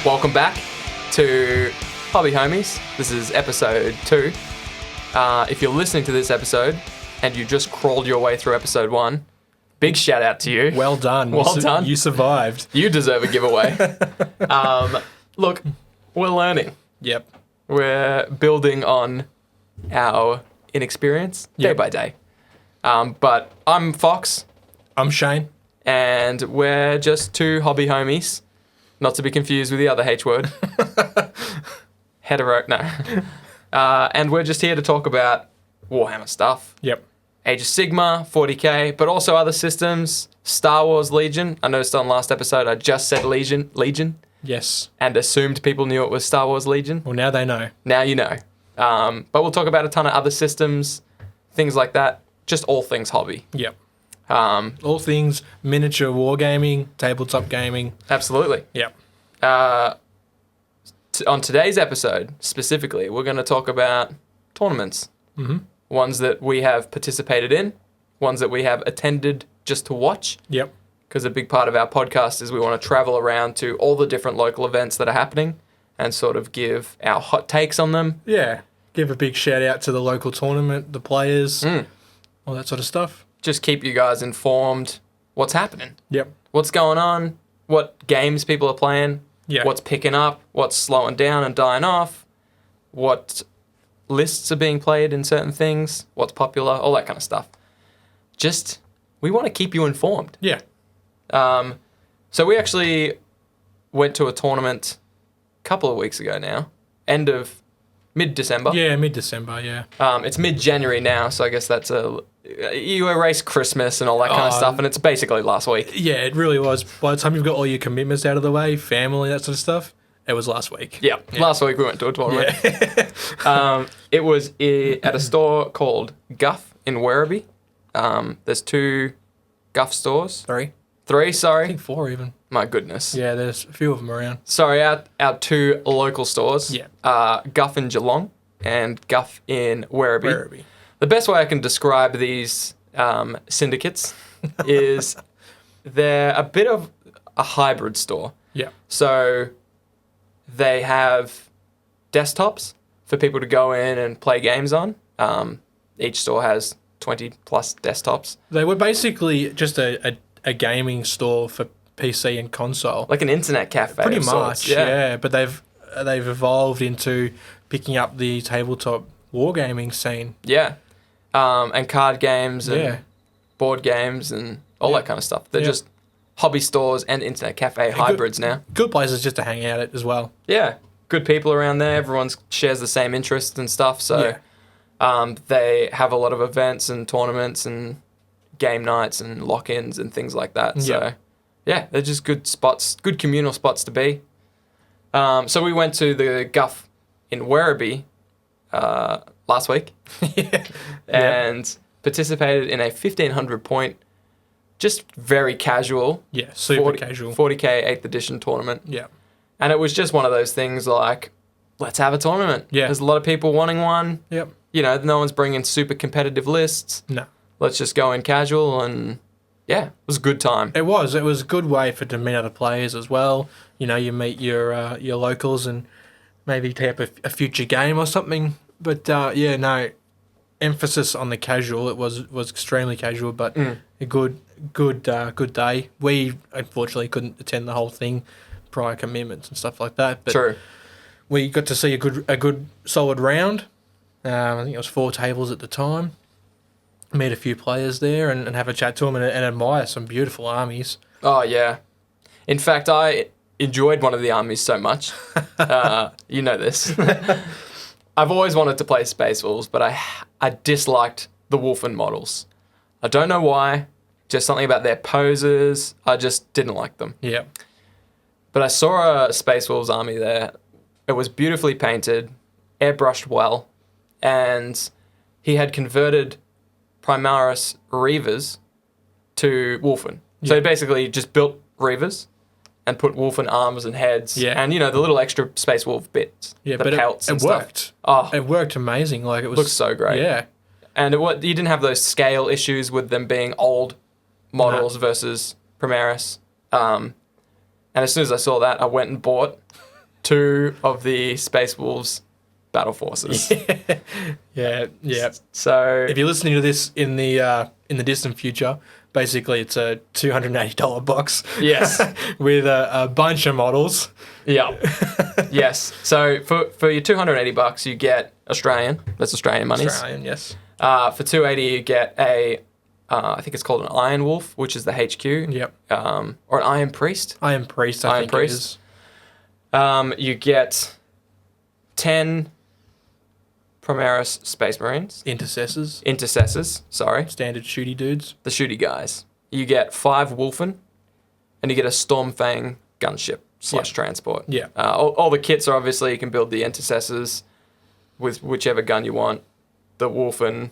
Welcome back to Hobby Homies. This is episode 2. If you're listening to this episode and you just crawled your way through episode 1, big shout out to you. Well done. Well done. You survived. You deserve a giveaway. Look, we're learning. Yep. We're building on our inexperience day Yep. by day. But I'm Fox, I'm Shane. and we're just two hobby homies. Not to be confused with the other H word. Hetero, no. And we're just here to talk about Warhammer stuff. Yep. Age of Sigmar, 40k, but also other systems. Star Wars Legion. I noticed on last episode I just said Legion, Yes. and assumed people knew it was Star Wars Legion. Well, now they know. Now you know. But we'll talk about a ton of other systems, things like that. Just all things hobby. Yep. Um, All things miniature wargaming, tabletop gaming. absolutely. Yep. On today's episode, specifically, we're going to talk about tournaments. Mm-hmm. Ones that we have participated in, ones that we have attended just to watch. Yep. Because a big part of our podcast is we want to travel around to all the different local events that are happening and sort of give our hot takes on them. Yeah. Give a big shout out to the local tournament, the players, all that sort of stuff. Just keep you guys informed what's happening, Yep. what's going on, what games people are playing, Yeah. what's picking up, what's slowing down and dying off, what lists are being played in certain things, what's popular, all that kind of stuff. Just, we want to keep you informed. Yeah. So we actually went to a tournament a couple of weeks ago now, mid-December. Yeah, mid-December, yeah. It's mid-January now, so I guess that's you erase Christmas and all that kind of stuff, and it's basically last week. Yeah, it really was. By the time you've got all your commitments out of the way, family, that sort of stuff, it was last week. Yeah, last week we went to a tournament. It was at a store called Guff in Werribee. There's 2 Guff stores. 3. 3, I sorry. think 4 even. My goodness. Yeah, there's a few of them around. Sorry, our 2 local stores. Yeah. Guff in Geelong and Guff in Werribee. Werribee. The best way I can describe these syndicates is they're a bit of a hybrid store. Yeah. So they have desktops for people to go in and play games on. Each store has 20 plus desktops. They were basically just a gaming store for PC and console. Like an internet cafe. Pretty of sorts. much, yeah. But they've evolved into picking up the tabletop wargaming scene. Yeah. And card games and Yeah. board games and all that kind of stuff. They're just hobby stores and internet cafe hybrids now. Good places just to hang out at as well. Yeah. Good people around there. Everyone shares the same interests and stuff. So they have a lot of events and tournaments and game nights and lock-ins and things like that. So, yeah, they're just good spots, good communal spots to be. So we went to the Guff in Werribee last week and participated in a 1,500 point, just very casual. Yeah, super casual. 40k 8th edition tournament. Yeah. And it was just one of those things like, let's have a tournament. Yeah. There's a lot of people wanting one. Yep. You know, no one's bringing super competitive lists. No. Let's just go in casual and, yeah, it was a good time. It was. It was a good way to meet other players as well. You know, you meet your locals and maybe tee up a future game or something. But, emphasis on the casual. It was extremely casual, but a good day. We, unfortunately, couldn't attend the whole thing, prior commitments and stuff like that. But True. we got to see a good solid round. I think it was 4 tables at the time. Meet a few players there and have a chat to them and admire some beautiful armies. Oh, yeah. In fact, I enjoyed one of the armies so much. You know this. I've always wanted to play Space Wolves, but I disliked the Wolfen models. I don't know why. Just something about their poses. I just didn't like them. Yeah. But I saw a Space Wolves army there. It was beautifully painted, airbrushed well, and he had converted Primaris Reavers to Wolfen. So he basically just built Reavers and put Wolfen arms and heads and, you know, the little extra Space Wolf bits, the pelts and stuff. Worked. Oh, It worked amazing. Like it was looks so great. Yeah. And you didn't have those scale issues with them being old models versus Primaris. And as soon as I saw that, I went and bought 2 of the Space Wolves battle forces. Yeah. So If you're listening to this in the distant future, basically it's a $280 box. Yes. With a bunch of models. yeah, yes. So for your $280, you get Australian. That's Australian monies. Australian, yes. For $280, you get a I think it's called an Iron Wolf, which is the HQ. Yep. Or an Iron Priest. Iron Priest, I think Priest. it is. You get 10 Primaris Space Marines. Intercessors, sorry. Standard shooty dudes. The shooty guys. You get 5 Wolfen, and you get a Stormfang gunship / transport. Yeah. All the kits are obviously, you can build the Intercessors with whichever gun you want. The Wolfen.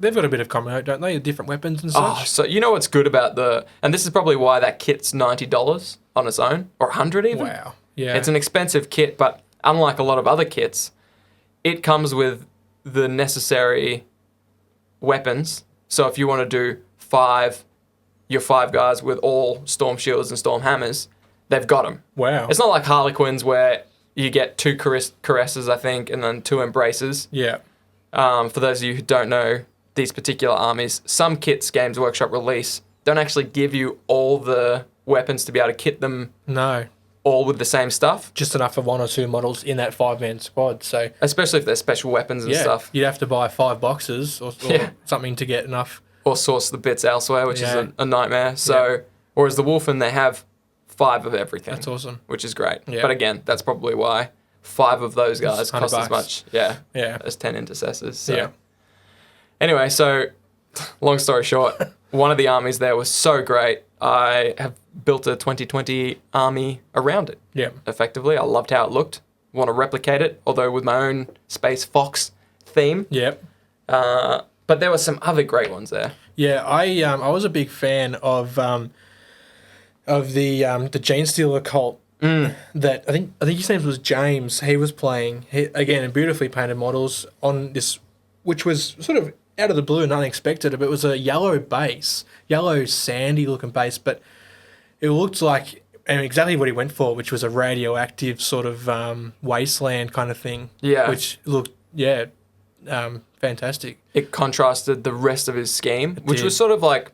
They've got a bit of combo, don't they? Different weapons and such. Oh, so you know what's good about and this is probably why that kit's $90 on its own, or $100 even. Wow. Yeah. It's an expensive kit, but unlike a lot of other kits, it comes with the necessary weapons. So if you want to do your 5 guys with all Storm Shields and Storm Hammers, they've got them. Wow. It's not like Harlequins where you get 2 Caresses, I think, and then 2 Embraces. Yeah. For those of you who don't know these particular armies, some kits Games Workshop release don't actually give you all the weapons to be able to kit them No. all with the same stuff. Just enough for 1 or 2 models in that 5-man squad. So Especially if they're special weapons and stuff. you'd have to buy 5 boxes or something to get enough. Or source the bits elsewhere, which is a nightmare. So, whereas the Wolfen, they have 5 of everything. That's awesome. Which is great. Yeah. But again, that's probably why 5 of those guys cost as $100. much as 10 Intercessors. So. Yeah. Anyway, so long story short, one of the armies there was so great. I have built a 2020 army around it. Yeah. Effectively, I loved how it looked. Want to replicate it, although with my own Space Fox theme. Yep. But there were some other great ones there. Yeah, I was a big fan of the Genestealer cult. That I think his name was James. He was playing again beautifully painted models on this, which was sort of out of the blue and unexpected. But it was a yellow base, yellow sandy looking base, but it looked like exactly what he went for, which was a radioactive sort of wasteland kind of thing. Yeah, which looked fantastic. It contrasted the rest of his scheme, which was sort of like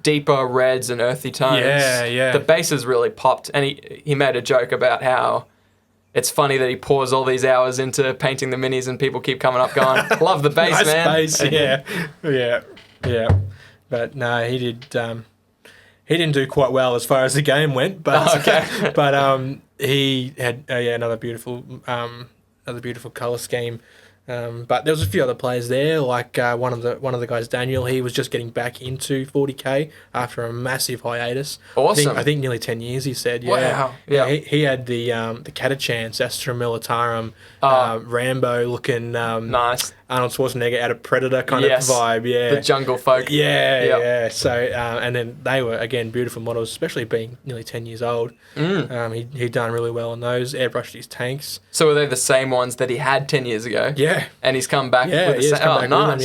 deeper reds and earthy tones. Yeah. The bases really popped, and he made a joke about how it's funny that he pours all these hours into painting the minis, and people keep coming up going, "Love the base, nice man." Base, yeah. But no, he did. He didn't do quite well as far as the game went, but he had another beautiful color scheme. But there was a few other players there, like one of the guys, Daniel. He was just getting back into 40k after a massive hiatus. Awesome. I think nearly 10 years. He said, Wow. Yeah. He had the Catachance, Astra Militarum, Rambo looking nice Arnold Schwarzenegger out of Predator kind of vibe. Yeah. The jungle folk. Yeah. So and then they were again beautiful models, especially being nearly 10 years old. He'd done really well on those. Airbrushed his tanks. So were they the same ones that he had 10 years ago? Yeah. And he's come back with the same. Oh, nice.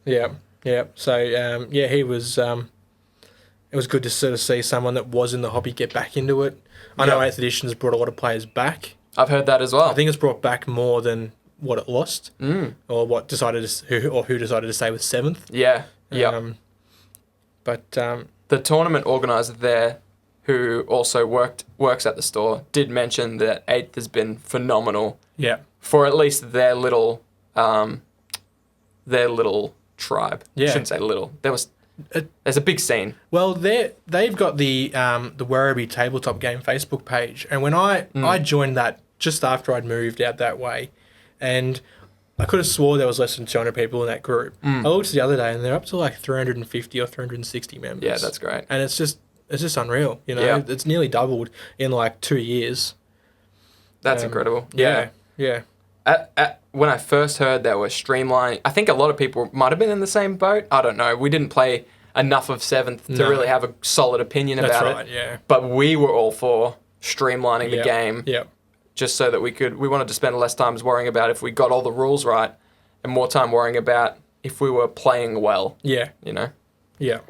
Yeah. So he was. It was good to sort of see someone that was in the hobby get back into it. I know 8th edition has brought a lot of players back. I've heard that as well. I think it's brought back more than what it lost, or what who decided to stay with 7th. Yeah. But the tournament organizer there, who also works at the store, did mention that 8th has been phenomenal. Yeah. For at least their little tribe. Yeah. I shouldn't say little. There's a big scene. Well, they've got the Werribee Tabletop Game Facebook page, and when I joined that just after I'd moved out that way, and I could have swore there was less than 200 people in that group. I looked the other day, and they're up to like 350 or 360 members. Yeah, that's great. And it's just unreal. You know, Yeah. It's nearly doubled in like 2 years. That's incredible. Yeah. When I first heard they were streamlining, I think a lot of people might have been in the same boat. I don't know. We didn't play enough of 7th to really have a solid opinion about it. That's right, yeah. But we were all for streamlining the game. Yeah. Just so that we wanted to spend less time worrying about if we got all the rules right and more time worrying about if we were playing well. Yeah. You know? Yeah.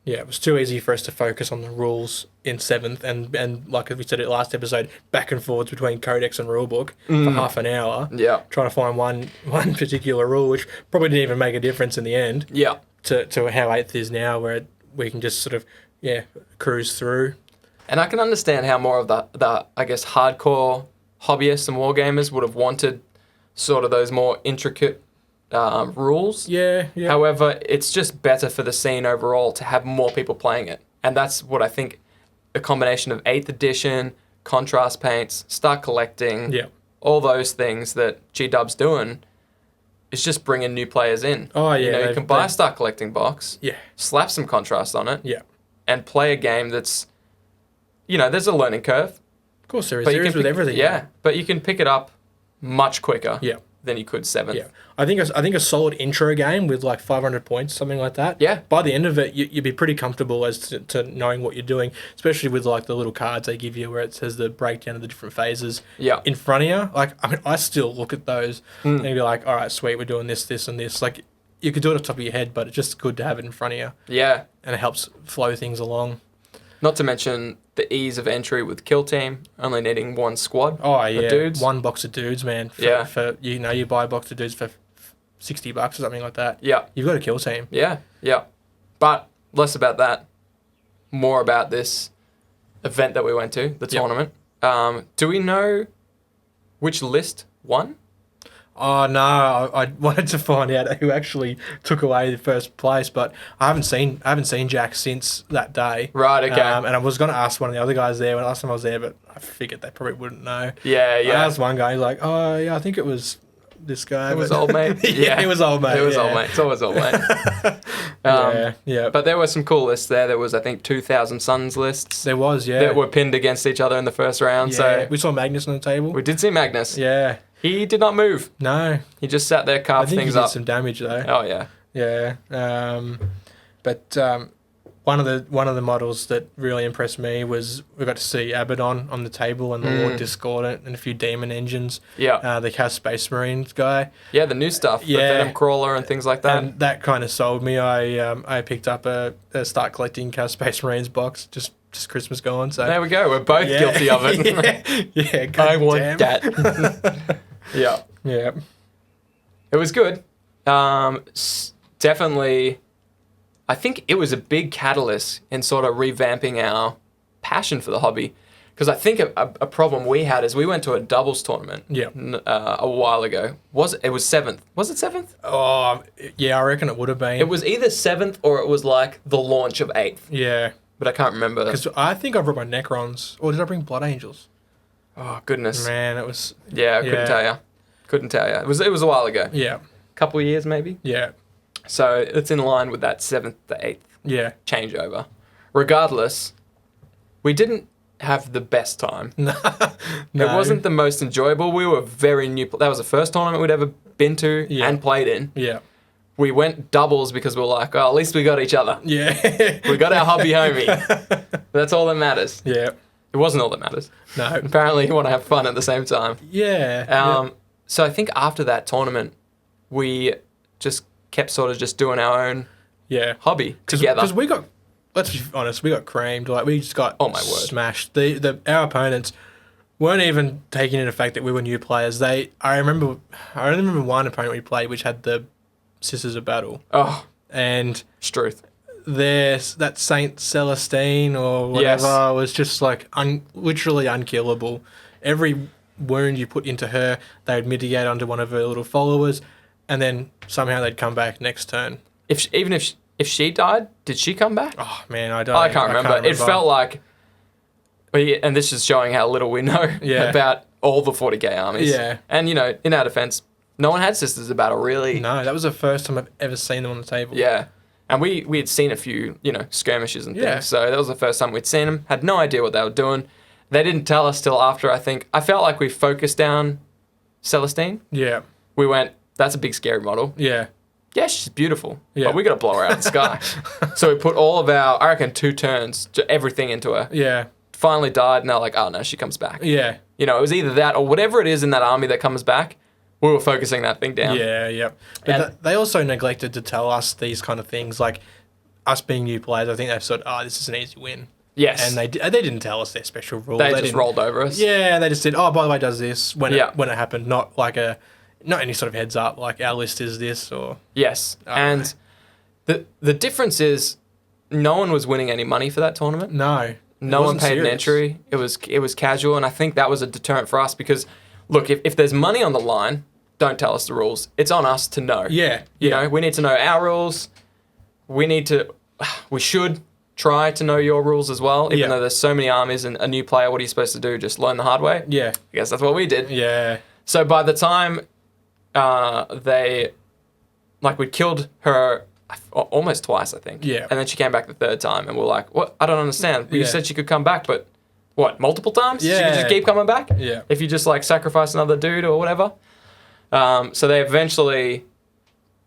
Yeah, it was too easy for us to focus on the rules in 7th and like we said it last episode, back and forwards between Codex and Rulebook for half an hour. Yeah. Trying to find one particular rule, which probably didn't even make a difference in the end. Yeah. To how 8th is now, where we can just sort of, cruise through. And I can understand how more of the I guess, hardcore hobbyists and wargamers would have wanted sort of those more intricate rules. Yeah. However, it's just better for the scene overall to have more people playing it. And that's what I think a combination of 8th edition, contrast paints, start collecting, all those things that G-Dub's doing is just bringing new players in. Oh, yeah. You can buy a start collecting box, Yeah. slap some contrast on it, Yeah. and play a game that's, there's a learning curve. Of course there is. But There is with everything. Yeah, but you can pick it up much quicker than you could 7th. Yeah, I think a solid intro game with like 500 points, something like that. Yeah. By the end of it, you'd be pretty comfortable as to knowing what you're doing, especially with like the little cards they give you where it says the breakdown of the different phases. Yeah. In front of you, I still look at those and be like, all right, sweet, we're doing this, this, and this. Like, you could do it off the top of your head, but it's just good to have it in front of you. Yeah. And it helps flow things along. Not to mention the ease of entry with Kill Team, only needing one squad. Oh yeah, of dudes. one box of dudes, man. For you buy a box of dudes for $60 or something like that. Yeah. You've got a kill team. Yeah. But less about that, more about this event that we went to, the tournament. Do we know which list won? Oh no, I wanted to find out who actually took away the first place, but I haven't seen Jack since that day. Right. Okay. And I was going to ask one of the other guys there when last time I was there, but I figured they probably wouldn't know. Yeah. I asked one guy, he's like, "Oh yeah, I think it was this guy." It was old mate. Yeah, it was old mate. It was old mate. It's always old mate. Yeah. But there were some cool lists there. There was, I think, 2,000 Suns lists There was, that were pinned against each other in the first round. Yeah. So We saw Magnus on the table. we did see Magnus. Yeah. He did not move. No. He just sat there, I carved think he things did up. some damage though. Oh yeah. Yeah. But one of the models that really impressed me was we got to see Abaddon on the table and the Lord Discordant and a few demon engines. Yeah. The Chaos Space Marines guy. Yeah, the new stuff. The Venom Crawler and things like that. And that kind of sold me. I picked up a start collecting Chaos Space Marines box just Christmas gone. So there we go. We're both guilty of it. yeah. I want damn. that. Yeah. Yeah. It was good. Definitely, I think it was a big catalyst in sort of revamping our passion for the hobby. Because I think a problem we had is we went to a doubles tournament a while ago. It was 7th. Was it 7th? Oh, yeah, I reckon it would have been. It was either 7th or it was like the launch of 8th. Yeah. But I can't remember. Because I think I brought my Necrons. Or did I bring Blood Angels? Oh, goodness. Man, it was... Yeah, I couldn't tell you. Couldn't tell you. It was a while ago. Yeah. Couple of years maybe. Yeah. So it's in line with that 7th to 8th changeover. Regardless, we didn't have the best time. No. It wasn't the most enjoyable. We were very new. That was the first tournament we'd ever been to and played in. Yeah. We went doubles because we were like, oh, at least we got each other. Yeah. We got our hobby homie. That's all that matters. Yeah. It wasn't all that matters. No. Apparently you want to have fun at the same time. Yeah. So I think after that tournament, we just kept sort of just doing our own hobby together. Because we got, let's be honest, we got creamed. Like, we just got smashed. Our opponents weren't even taking into the fact that we were new players. I only remember one opponent we played which had the Sisters of Battle. Oh. And Struth. That Saint Celestine or whatever was just like literally unkillable. Every wound you put into her, they would mitigate onto one of her little followers, and then somehow they'd come back next turn. If she died, did she come back? Oh man, I can't remember. It felt like, and this is showing how little we know about all the 40k armies. Yeah. And in our defense, no one had Sisters of Battle really. No, that was the first time I've ever seen them on the table. Yeah. And we had seen a few, skirmishes and things. So that was the first time we'd seen them. Had no idea what they were doing. They didn't tell us till after, I felt like we focused down Celestine. Yeah. We went, that's a big scary model. Yeah. Yeah, she's beautiful. Yeah. But we got to blow her out of the sky. So we put all of our, I reckon, 2 turns, everything into her. Yeah. Finally died, and they're like, oh no, she comes back. Yeah. It was either that or whatever it is in that army that comes back, we were focusing that thing down. Yeah, yeah. But they also neglected to tell us these kind of things. Like, us being new players, I think they've thought, oh, this is an easy win. Yes. And they didn't tell us their special rules. They just didn't, rolled over us. Yeah, they just said, oh, by the way, does this when Yeah. it happened, not like not any sort of heads up, like our list is this or... Yes. And the difference is no one was winning any money for that tournament. No. No one paid an entry. It was casual, and I think that was a deterrent for us because, look, if there's money on the line, don't tell us the rules. It's on us to know. Yeah. You know, we need to know our rules. We should try to know your rules as well, even though there's so many armies and a new player, what are you supposed to do? Just learn the hard way? Yeah. I guess that's what we did. Yeah. So by the time we'd killed her almost twice, I think. Yeah. And then she came back the third time, and we're like, what? I don't understand. You Yeah. said she could come back, but what, multiple times? Yeah. She could just keep coming back? Yeah. If you just like sacrifice another dude or whatever. So they eventually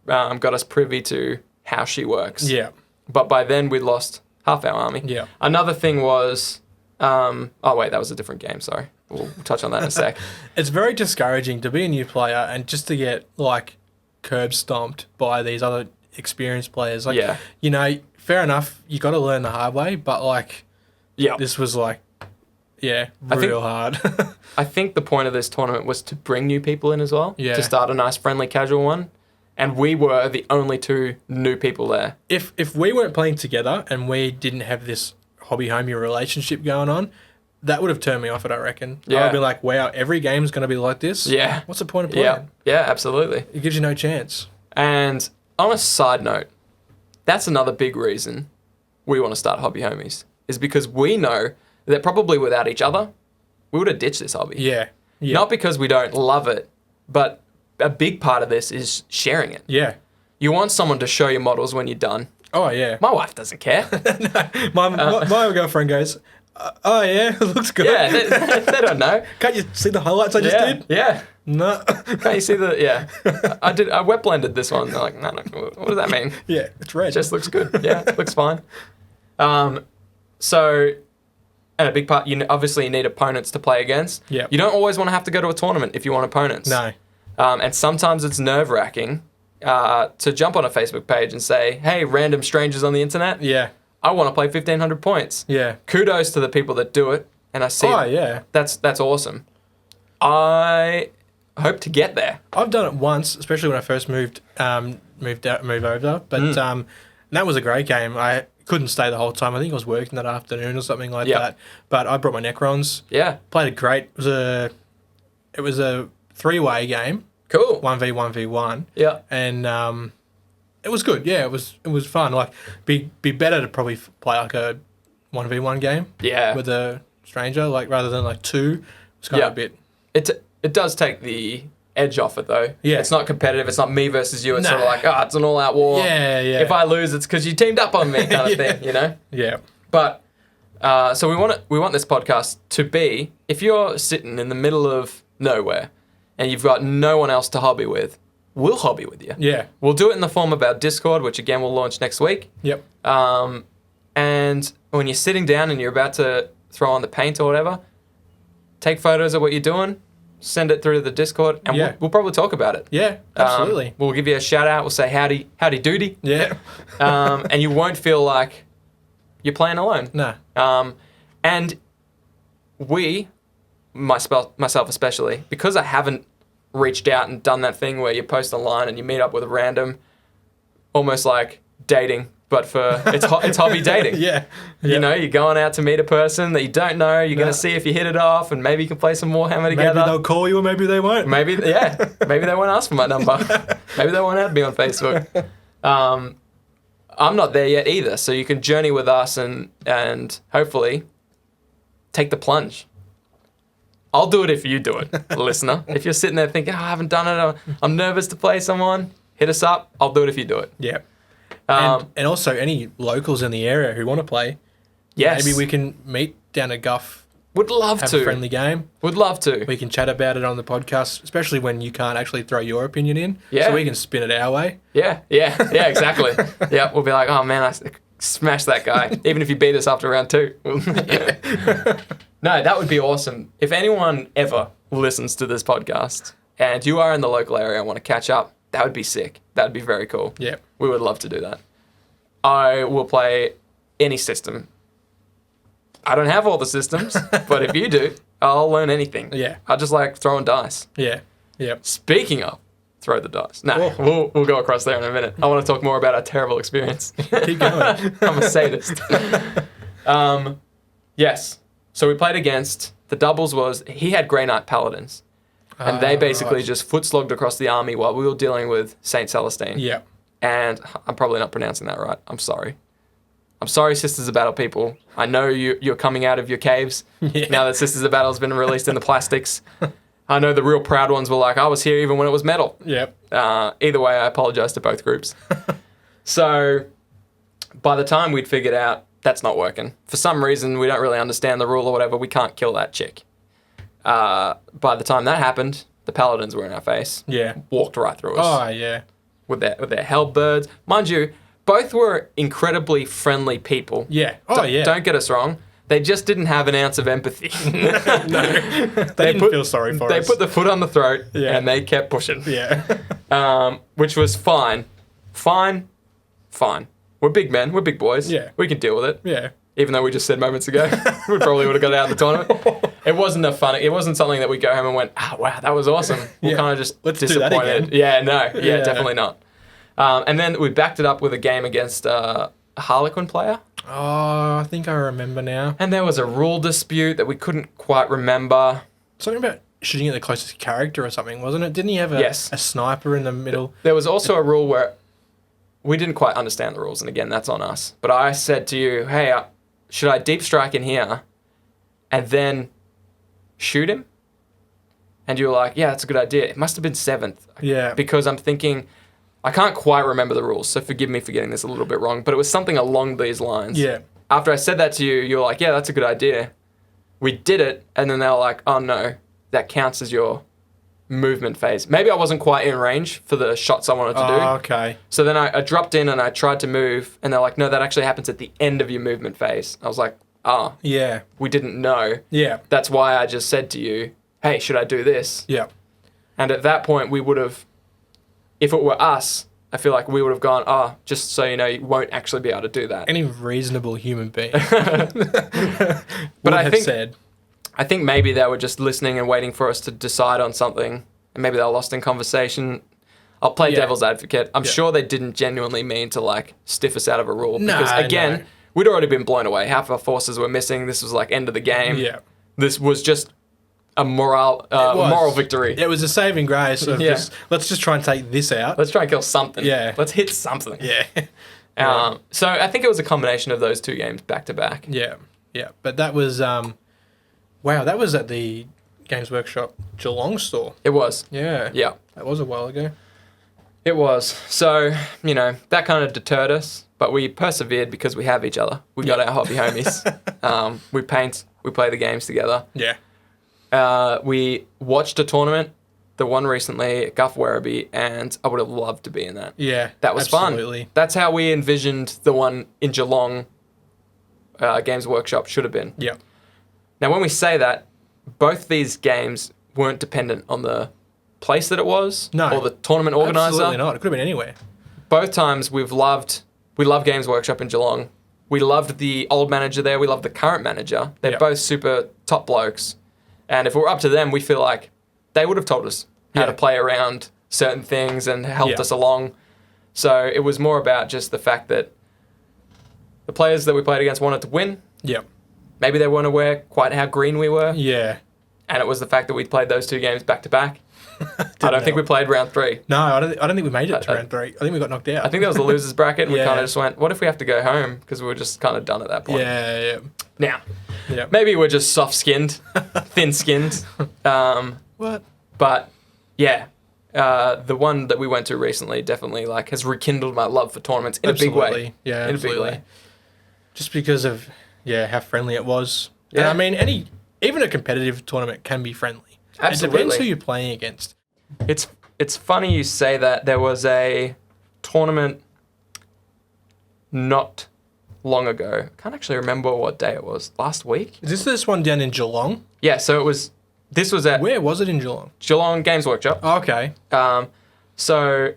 got us privy to how she works. Yeah. But by then we'd lost half our army. Yeah. Another thing was, oh wait, that was a different game. Sorry. We'll touch on that in a sec. It's very discouraging to be a new player and just to get like curb stomped by these other experienced players. Like, Yeah. you know, fair enough, you got to learn the hard way, but like, Yeah. this was like, yeah, I think- real hard. I think the point of this tournament was to bring new people in as well. Yeah. To start a nice, friendly, casual one. And we were the only two new people there. If we weren't playing together and we didn't have this hobby homie relationship going on, that would have turned me off it, I reckon. I would Yeah. be like, wow, every game's going to be like this? Yeah. What's the point of playing? Yeah. Yeah, absolutely. It gives you no chance. And on a side note, that's another big reason we want to start Hobby Homies, is because we know that probably without each other, we would have ditched this hobby. Yeah. Yeah. Not because we don't love it, but a big part of this is sharing it. Yeah. You want someone to show your models when you're done. Oh, yeah. My wife doesn't care. My girlfriend goes, oh, yeah, it looks good. Yeah, they don't know. Can't you see the highlights I just Yeah, did? yeah. No. Can't you see the, yeah. I wet blended this one. They're like, no, what does that mean? Yeah, it's red. It just looks good. Yeah, it looks fine. So, and a big part, obviously you need opponents to play against. Yeah. You don't always want to have to go to a tournament if you want opponents. No. And sometimes it's nerve-wracking to jump on a Facebook page and say, hey, random strangers on the internet, Yeah. I want to play 1,500 points. Yeah. Kudos to the people that do it. And I see Oh, yeah. that's awesome. I hope to get there. I've done it once, especially when I first moved over. But that was a great game. I couldn't stay the whole time. I think I was working that afternoon or something like Yeah. that. But I brought my Necrons. Yeah. Played it great. It was a 3-way game, Cool. 1v1v1, Yeah. and it was good. Yeah, it was fun. Like, be better to probably play like a 1v1 game Yeah. with a stranger, like rather than like 2. It's kind Yeah. of a bit. It does take the edge off it though. Yeah. It's not competitive. It's not me versus you. It's No. sort of like, it's an all-out war. Yeah, yeah. If I lose, it's because you teamed up on me, kind of Yeah. thing. You know. Yeah. But so we want this podcast to be, if you're sitting in the middle of nowhere and you've got no one else to hobby with, we'll hobby with you. Yeah. We'll do it in the form of our Discord, which again we'll launch next week. Yep. And when you're sitting down and you're about to throw on the paint or whatever, take photos of what you're doing, send it through to the Discord, and Yeah. we'll probably talk about it. Yeah. Absolutely. We'll give you a shout out. We'll say howdy doody. Yeah. And you won't feel like you're playing alone. No. And myself especially, because I haven't reached out and done that thing where you post online and you meet up with a random, almost like dating, but for it's hobby dating. Yeah. You know, you're going out to meet a person that you don't know. You're going No. to see if you hit it off, and maybe you can play some Warhammer Maybe together. they'll call you or maybe they won't. Maybe they won't ask for my number. Maybe they won't add me on Facebook. I'm not there yet either, so you can journey with us and hopefully take the plunge. I'll do it if you do it, listener. If you're sitting there thinking, I haven't done it, I'm nervous to play someone, hit us up. I'll do it if you do it. Yeah. Um, And also any locals in the area who want to play, yes. maybe we can meet down at Guff, Would love have to. a friendly game. Would love to. We can chat about it on the podcast, especially when you can't actually throw your opinion in. Yeah. So we can spin it our way. Yeah, exactly. Yeah, we'll be like, oh man, I smashed that guy. Even if you beat us after round 2. No, that would be awesome. If anyone ever listens to this podcast and you are in the local area and want to catch up, that would be sick. That would be very cool. Yeah. We would love to do that. I will play any system. I don't have all the systems, but if you do, I'll learn anything. Yeah. I just like throwing dice. Yeah. Yep. Speaking of, throw the dice. No, we'll go across there in a minute. I want to talk more about our terrible experience. Keep going. I'm a sadist. Yes. So we played against, the doubles was, he had Grey Knight Paladins. And they basically just foot slogged across the army while we were dealing with Saint Celestine. Yeah. And I'm probably not pronouncing that right. I'm sorry. I'm sorry, Sisters of Battle people. I know you're coming out of your caves now that Sisters of Battle has been released in the plastics. I know the real proud ones were like, I was here even when it was metal. Yep. Either way, I apologize to both groups. So by the time we'd figured out that's not working, for some reason we don't really understand the rule or whatever, we can't kill that chick. By the time that happened, the Paladins were in our face. Yeah. Walked right through us. Oh, yeah. With their halberds. Mind you, both were incredibly friendly people. Yeah. Oh, yeah. Don't get us wrong. They just didn't have an ounce of empathy. No. They didn't feel sorry for us. They put the foot on the throat Yeah. and they kept pushing. Yeah. Which was fine. Fine. We're big men. We're big boys. Yeah. We can deal with it. Yeah. Even though we just said moments ago, we probably would have got out of the tournament. It wasn't it wasn't something that we go home and went, oh, wow, that was awesome. We're Yeah. kind of just Let's do that disappointed. again. Yeah, no. Yeah, Yeah. definitely not. And then we backed it up with a game against a Harlequin player. Oh, I think I remember now. And there was a rule dispute that we couldn't quite remember. Something about shooting at the closest character or something, wasn't it? Didn't he have a Yes. sniper in the middle? There was also a rule where we didn't quite understand the rules, and again, that's on us. But I said to you, hey, should I deep strike in here and then shoot him? And you were like, yeah, that's a good idea. It must have been 7th. Yeah. Because I'm thinking, I can't quite remember the rules, so forgive me for getting this a little bit wrong, but it was something along these lines. Yeah. After I said that to you, you were like, yeah, that's a good idea. We did it, and then they were like, oh no, that counts as your movement phase. Maybe I wasn't quite in range for the shots I wanted to do. Oh, okay. So then I dropped in and I tried to move, and they're like, no, that actually happens at the end of your movement phase. I was like, Yeah. we didn't know. Yeah. That's why I just said to you, hey, should I do this? Yeah. And at that point, we would have, if it were us, I feel like we would have gone, just so you know, you won't actually be able to do that. Any reasonable human being But would have said. I think maybe they were just listening and waiting for us to decide on something, and maybe they were lost in conversation. I'll play Yeah. devil's advocate. I'm Yeah. sure they didn't genuinely mean to like stiff us out of a rule, No, because again, no. we'd already been blown away. Half our forces were missing. This was like end of the game. Yeah. This was just a moral victory. It was a saving grace of Yeah. let's just try and take this out. Let's try and kill something. Yeah. Let's hit something. Yeah. So I think it was a combination of those two games back to back. Yeah. Yeah. But that was wow, that was at the Games Workshop Geelong store. It was. Yeah. Yeah. That was a while ago. It was. So, that kind of deterred us, but we persevered because we have each other. We got our hobby homies. We paint, we play the games together. Yeah. We watched a tournament, the one recently at Guff Werribee, and I would have loved to be in that. Yeah. That was absolutely. fun. That's how we envisioned the one in Geelong Games Workshop should have been. Yeah. Now, when we say that, both these games weren't dependent on the place that it was or the tournament organizer. Absolutely not. It could have been anywhere. Both times we love Games Workshop in Geelong. We loved the old manager there. We loved the current manager. They're Yep. both super top blokes. And if it were up to them, we feel like they would have told us how Yeah. to play around certain things and helped Yeah. us along. So it was more about just the fact that the players that we played against wanted to win. Yep. Maybe they weren't aware quite how green we were. Yeah. And it was the fact that we played those two games back to back. I don't think we played round 3. No, I don't think we made it to round 3. I think we got knocked out. I think that was the losers bracket, and we Yeah. kind of just went, what if we have to go home? Because we were just kind of done at that point. Yeah, yeah. Now, Yeah. maybe we're just soft-skinned, thin-skinned. What? But, yeah, the one that we went to recently definitely has rekindled my love for tournaments in a big way. Absolutely. Yeah, in absolutely. a big way. Just because of how friendly it was. Yeah. And I mean, even a competitive tournament can be friendly. It Absolutely. depends who you're playing against. It's funny you say that. There was a tournament not long ago. I can't actually remember what day it was. Last week? Is this one down in Geelong? Yeah, so this was at Where was it in Geelong? Geelong Games Workshop. Oh, okay. So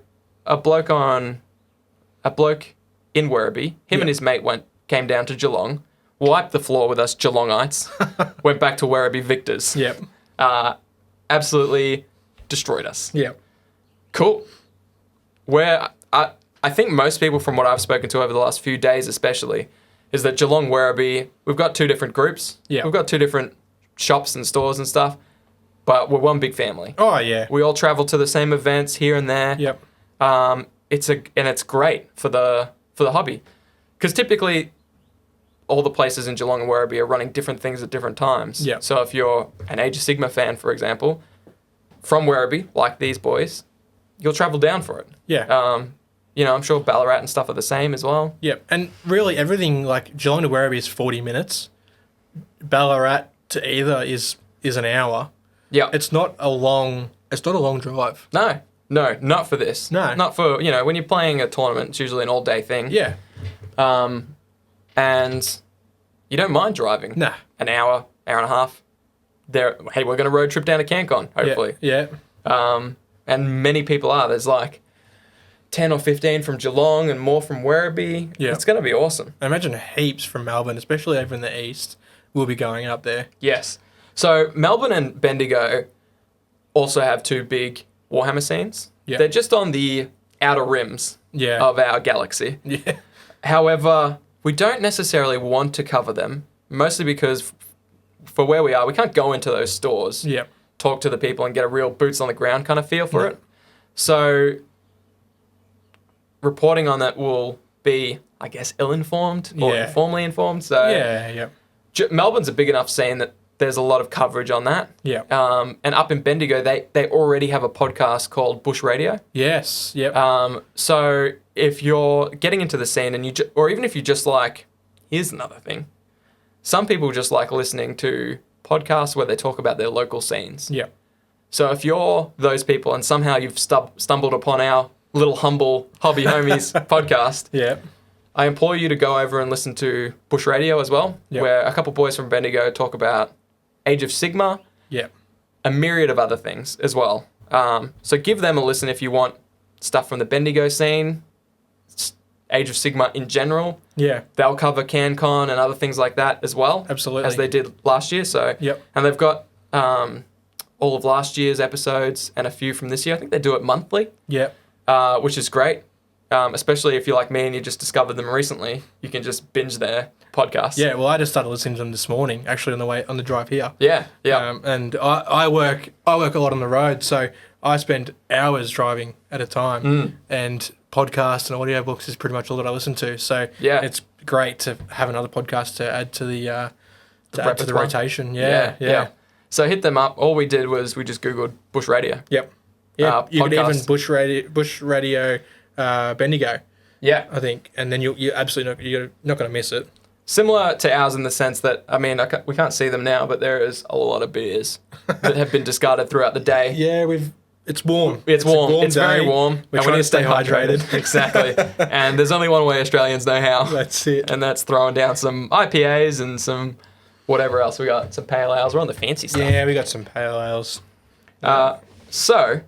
a bloke in Werribee. Him and his mate came down to Geelong, wiped the floor with us Geelongites, went back to Werribee victors. Yep. Absolutely destroyed us. Yep. Cool. Where I think most people from what I've spoken to over the last few days especially is that Geelong Werribee, we've got two different groups. Yeah. We've got two different shops and stores and stuff, but we're one big family. Oh, yeah. We all travel to the same events here and there. Yep. It's great for the hobby. Because typically all the places in Geelong and Werribee are running different things at different times. Yep. So if you're an Age of Sigma fan, for example, from Werribee, like these boys, you'll travel down for it. Yeah. I'm sure Ballarat and stuff are the same as well. Yep. And really everything, like Geelong to Werribee is 40 minutes. Ballarat to either is an hour. Yeah. It's not a long drive. No, not for this. No. Not for, when you're playing a tournament, it's usually an all-day thing. Yeah. And you don't mind driving. Nah. An hour and a half. Hey, we're going to road trip down to CanCon, hopefully. Yeah. And many people are. There's like 10 or 15 from Geelong and more from Werribee. Yeah. It's going to be awesome. I imagine heaps from Melbourne, especially over in the east, will be going up there. Yes. So Melbourne and Bendigo also have two big Warhammer scenes. Yeah. They're just on the outer rims of our galaxy. Yeah. However, we don't necessarily want to cover them, mostly because for where we are, we can't go into those stores, Yep. talk to the people and get a real boots on the ground kind of feel for it. So reporting on that will be, I guess, ill-informed or informally informed. So Yeah. Melbourne's a big enough scene that there's a lot of coverage on that. Yeah. And up in Bendigo, they already have a podcast called Bush Radio. Yes. Yep. So if you're getting into the scene and or even if you just like, here's another thing. Some people just like listening to podcasts where they talk about their local scenes. Yep. So if you're those people and somehow you've stumbled upon our little humble hobby homies podcast, Yep. I implore you to go over and listen to Bush Radio as well, Yep. where a couple boys from Bendigo talk about Age of Sigma, Yep. a myriad of other things as well. So give them a listen if you want stuff from the Bendigo scene, Age of Sigma in general. Yeah. They'll cover CanCon and other things like that as well. Absolutely. As they did last year. So Yep. And they've got all of last year's episodes and a few from this year. I think they do it monthly, Yep. which is great. Especially if you're like me and you just discovered them recently, you can just binge their podcast. Yeah. Well, I just started listening to them this morning, actually on the drive here. Yeah. Yeah. And I work a lot on the road, so I spend hours driving at a time, and podcasts and audiobooks is pretty much all that I listen to. So it's great to have another podcast to add to the rotation. Yeah. So hit them up. All we did was we just Googled Bush Radio. Yep. Yeah. You could even podcast. Bush Radio Bendigo. Yeah. I think, and then you're absolutely you're not going to miss it. Similar to ours in the sense that, I mean, we can't see them now, but there is a lot of beers that have been discarded throughout the day. Yeah, it's warm. It's warm. It's day. very warm. We're trying to stay hydrated. Exactly. And there's only one way Australians know how. That's it. And that's throwing down some IPAs and some whatever else we got. Some pale ales. We're on the fancy stuff. Yeah, we got some pale ales. So,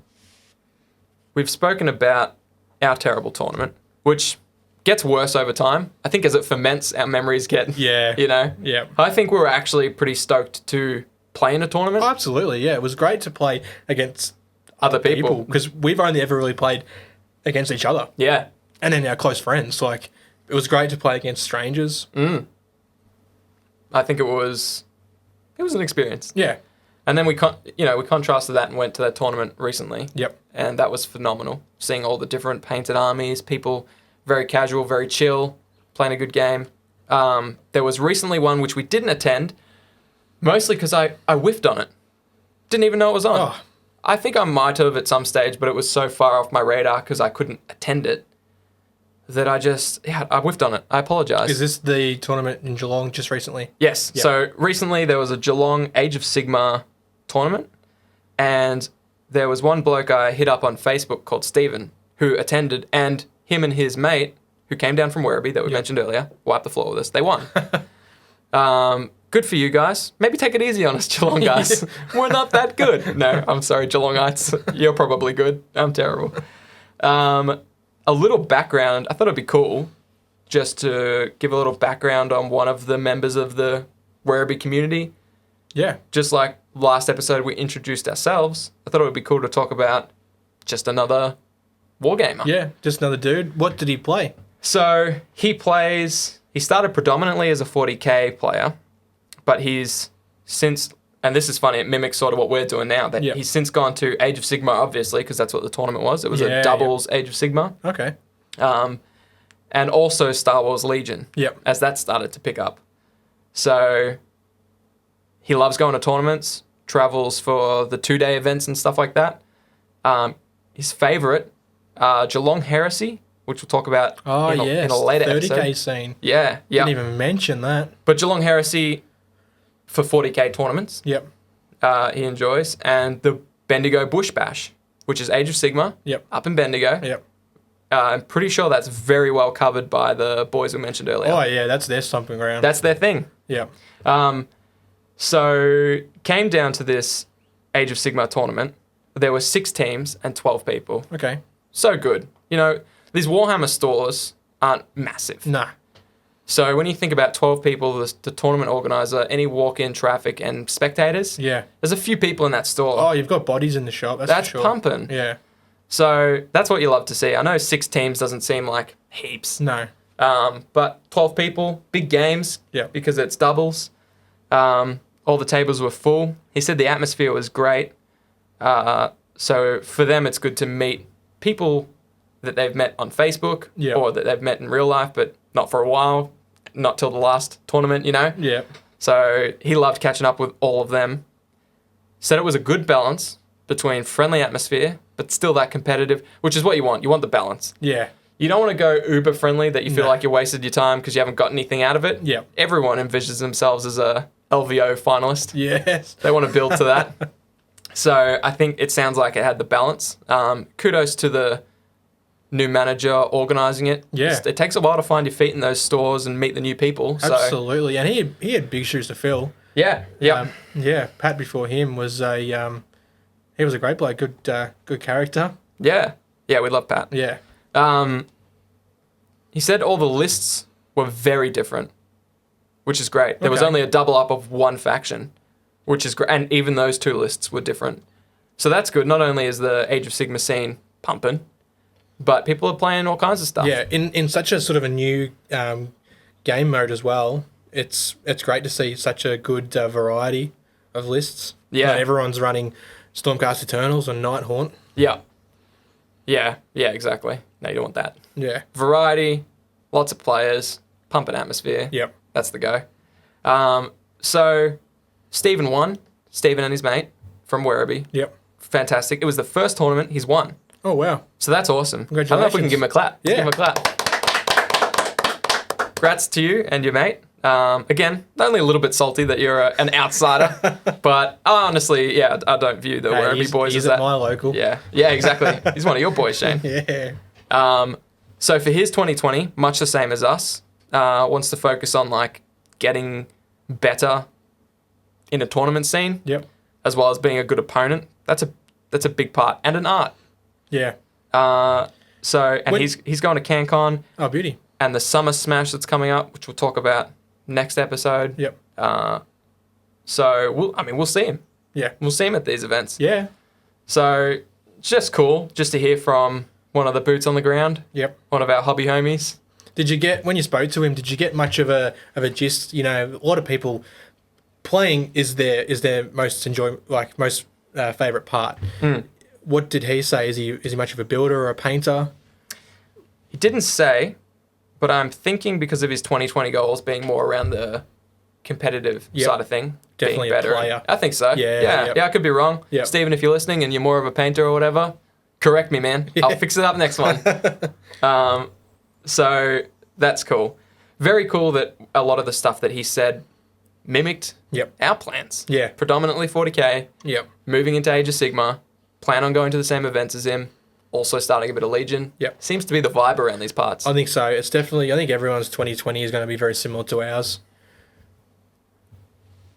we've spoken about our terrible tournament, which gets worse over time. I think as it ferments, our memories get, Yeah. I think we were actually pretty stoked to play in a tournament. Oh, absolutely, yeah. It was great to play against Other people. because we've only ever really played against each other. Yeah. And then our close friends. Like, it was great to play against strangers. I think it was an experience. Yeah. And then we contrasted that and went to that tournament recently. Yep. And that was phenomenal. Seeing all the different painted armies, people very casual, very chill, playing a good game. There was recently one which we didn't attend, mostly because I whiffed on it. Didn't even know it was on. Oh. I think I might have at some stage, but it was so far off my radar because I couldn't attend it that I whiffed on it. I apologise. Is this the tournament in Geelong just recently? Yes. Yep. So recently there was a Geelong Age of Sigma tournament, and there was one bloke I hit up on Facebook called Stephen who attended, and him and his mate, who came down from Werribee that we mentioned earlier, wiped the floor with us. They won. Good for you guys. Maybe take it easy on us, Geelong guys. We're not that good. No, I'm sorry, Geelongites. You're probably good. I'm terrible. A little background. I thought it'd be cool. just to give a little background on one of the members of the Werribee community. Yeah. Just like last episode we introduced ourselves, I thought it would be cool to talk about just another wargamer. Yeah, just another dude. What did he play? So he started predominantly as a 40k player, but he's since, and this is funny, it mimics sort of what we're doing now, that he's since gone to Age of Sigmar, obviously, because that's what the tournament was. It was a doubles Age of Sigmar. Okay. And also Star Wars Legion, as that started to pick up. So he loves going to tournaments, travels for the 2-day events and stuff like that. His favourite, Geelong Heresy, which we'll talk about in a later 30K episode. scene. Yeah. Didn't even mention that. But Geelong Heresy for 40k tournaments, Yep. he enjoys. And the Bendigo Bush Bash, which is Age of Sigmar, up in Bendigo. Yep. I'm pretty sure that's very well covered by the boys we mentioned earlier. Oh, yeah, that's their stomping ground. That's their thing. Yeah. So came down to this Age of Sigmar tournament. There were 6 teams and 12 people. Okay. So good. You know, these Warhammer stores aren't massive. Nah. So when you think about 12 people, the tournament organizer, any walk-in traffic and spectators, there's a few people in that store. Oh, you've got bodies in the shop. That's for sure. Pumping. Yeah. So that's what you love to see. I know 6 teams doesn't seem like heaps. No. But 12 people, big games, because it's doubles. All the tables were full. He said the atmosphere was great. So for them, it's good to meet people that they've met on Facebook or that they've met in real life, but not for a while, not till the last tournament, you know? Yeah. So he loved catching up with all of them. Said it was a good balance between friendly atmosphere, but still that competitive, which is what you want. You want the balance. Yeah. You don't want to go uber friendly that you feel like you wasted your time because you haven't got anything out of it. Yeah. Everyone envisions themselves as a LVO finalist. Yes. They want to build to that. So I think it sounds like it had the balance. Kudos to the new manager organising it. Yeah. It takes a while to find your feet in those stores and meet the new people. Absolutely. And he had big shoes to fill. Yeah. Yeah. Pat before him was he was a great bloke, good character. Yeah. Yeah, we love Pat. Yeah. He said all the lists were very different, which is great. There was only a double up of one faction, which is great. And even those 2 lists were different. So that's good. Not only is the Age of Sigmar scene pumping, but people are playing all kinds of stuff. Yeah, in such a sort of a new game mode as well, it's great to see such a good variety of lists. Yeah. Not everyone's running Stormcast Eternals or Nighthaunt. Yeah. Yeah, exactly. No, you don't want that. Yeah. Variety, lots of players, pumping atmosphere. Yep. That's the go. So Stephen won. Stephen and his mate from Werribee. Yep. Fantastic. It was the first tournament he's won. Oh, wow. So that's awesome. Congratulations. I don't know if we can give him a clap. Yeah. Give him a clap. Congrats to you and your mate. Again, only a little bit salty that you're an outsider, but honestly, I don't view the Werribee boys as that. He's at my local. Yeah, exactly. He's one of your boys, Shane. Yeah. So for his 2020, much the same as us, wants to focus on like getting better in a tournament scene. Yep. As well as being a good opponent. That's a big part, and an art. Yeah. He's going to CanCon. Oh, beauty. And the Summer Smash that's coming up, which we'll talk about next episode. Yep. So we'll see him. Yeah. We'll see him at these events. Yeah. So just cool just to hear from one of the boots on the ground. Yep. One of our hobby homies. When you spoke to him, did you get much of a gist? You know, a lot of people playing is their most favorite part. What did he say? Is he much of a builder or a painter? He didn't say, but I'm thinking because of his 2020 goals being more around the competitive side of thing. Definitely being better. A player. I think so. Yeah. I could be wrong. Yep. Stephen, if you're listening and you're more of a painter or whatever, correct me, man. I'll fix it up next one. So that's cool. Very cool that a lot of the stuff that he said mimicked our plans. Yeah. Predominantly 40k. Yep. Moving into Age of Sigmar. Plan on going to the same events as him. Also starting a bit of Legion. Yep. Seems to be the vibe around these parts. I think so. I think everyone's 2020 is going to be very similar to ours.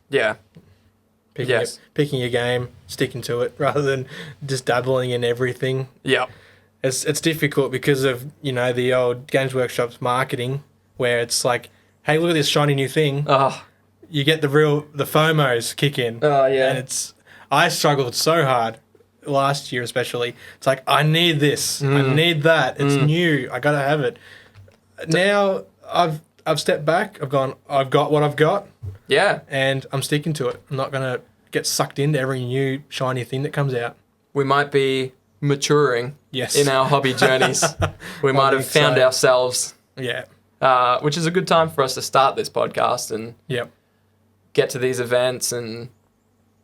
Yeah. Picking your game, sticking to it, rather than just dabbling in everything. Yeah. It's difficult because of, the old Games Workshop's marketing where it's like, hey, look at this shiny new thing. Oh, You get the FOMOs kick in. Oh, yeah. And I struggled so hard last year, especially. It's like, I need this. I need that. It's new. I gotta have it. Now I've stepped back. I've gone, I've got what I've got, yeah. and I'm sticking to it. I'm not gonna get sucked into every new shiny thing that comes out. We might be maturing Yes. in our hobby journeys. We might have think found so. ourselves, Yeah. which is a good time for us to start this podcast and Yep. get to these events. And,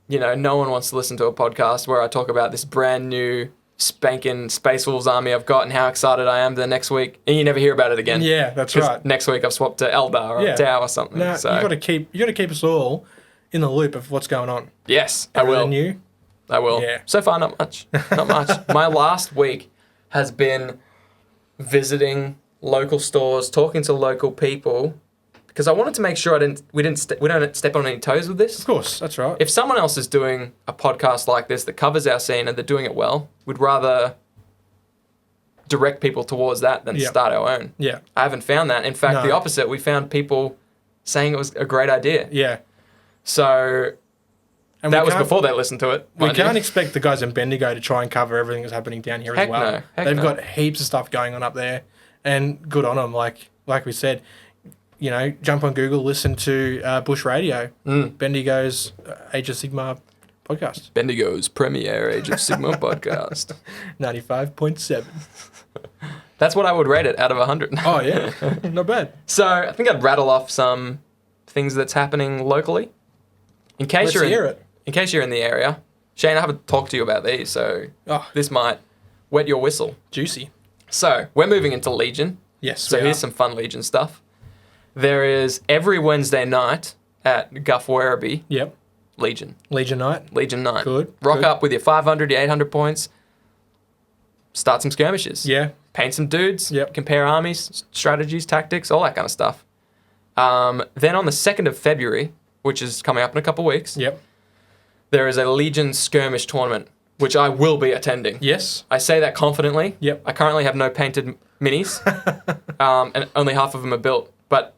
no one wants to listen to a podcast where I talk about this brand new spanking Space Wolves army I've got and how excited I am the next week. And you never hear about it again. Yeah, that's 'Cause right. next week I've swapped to Eldar or Yeah. Tau or something. No, so you got to keep us all in the loop of what's going on. yes, I Everything will. new. I will. Yeah. So far, not much. Not much. My last week has been visiting local stores, talking to local people, because I wanted to make sure we don't step on any toes with this. Of course, that's right. If someone else is doing a podcast like this that covers our scene and they're doing it well, we'd rather direct people towards that than Yeah. start our own. Yeah. I haven't found that. In fact, No. the opposite. We found people saying it was a great idea. Yeah. So And that we was can't- before they listened to it. We mind you. can't expect the guys in Bendigo to try and cover everything that's happening down here Heck as well. no. Heck They've no. got heaps of stuff going on up there, and good on them. Like we said, jump on Google, listen to Bush Radio, Bendigo's Age of Sigma podcast, Bendigo's premier Age of Sigma podcast. 95.7. That's what I would rate it out of 100. Oh yeah, not bad. So I think I'd rattle off some things that's happening locally. In case Let's hear it. In case you're in the area, Shane, I haven't talked to you about these, so Oh, this might wet your whistle. juicy. So we're moving into Legion. Yes. So we here's are. some fun Legion stuff. There is every Wednesday night at Guff Werribee, Yep. Legion Night. night. Good, Rock good. up with your 500, your 800 points. Start some skirmishes. Yeah. Paint some dudes. Yep. Compare armies, strategies, tactics, all that kind of stuff. Then on the 2nd of February, which is coming up in a couple of weeks, Yep. there is a Legion skirmish tournament, which I will be attending. Yes. I say that confidently. Yep. I currently have no painted minis, and only half of them are built. But